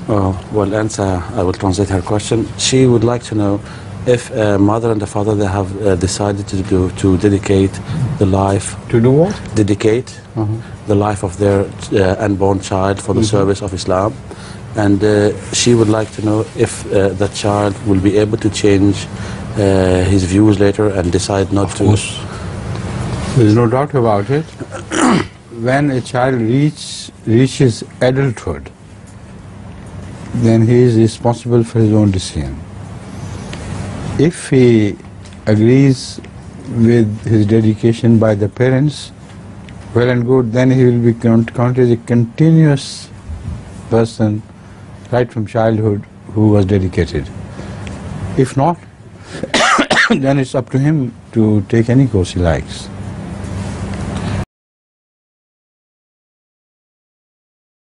Well, answer, I will translate her question. She would like to know if a mother and a father, they have decided to dedicate the life. To do what? Dedicate the life of their unborn child for the service of Islam. And she would like to know if that child will be able to change his views later and decide not to. Of course. There is no doubt about it. When a child reaches adulthood, then he is responsible for his own decision. If he agrees with his dedication by the parents, well and good, then he will be counted as a continuous person right from childhood who was dedicated. If not, then it's up to him to take any course he likes.